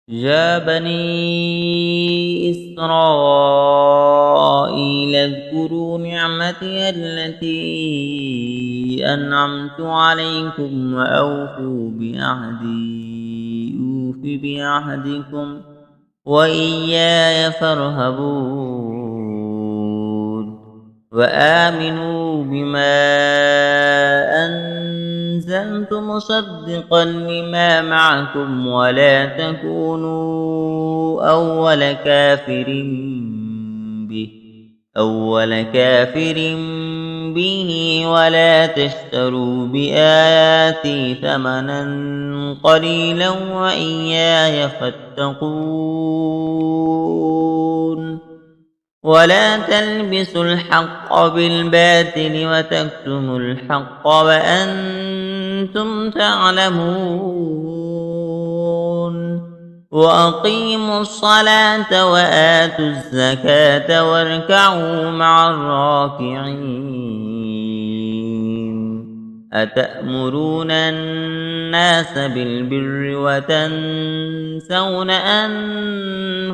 يا بني إسرائيل اذكروا نعمتي التي أنعمت عليكم وأوفوا بعهدي أوف بعهدكم وإياي فارهبون وآمنوا بما أنزلت مصدقا لما معكم ولا تكونوا أول كافر به ولا تشتروا بآياتي ثمنا قليلا وإياي فاتقون ولا تلبسوا الحق بالباطل وتكتموا الحق وأنتم تعلمون وأقيموا الصلاة وآتوا الزكاة واركعوا مع الراكعين أتأمرون الناس بالبر وتنسون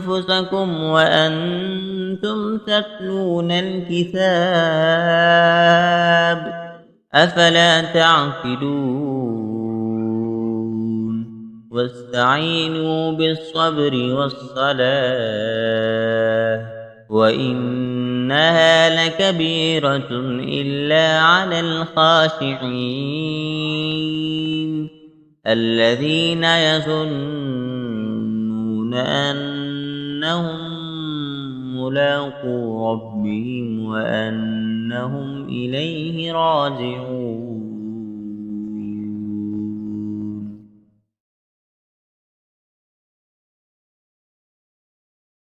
أنفسكم وأنتم تتلون الكتاب أفلا تعقلون واستعينوا بالصبر والصلاة وإنها لكبيرة إلا على الخاشعين الذين يظنون أنهم ملاقو ربهم وأنهم إليه راجعون.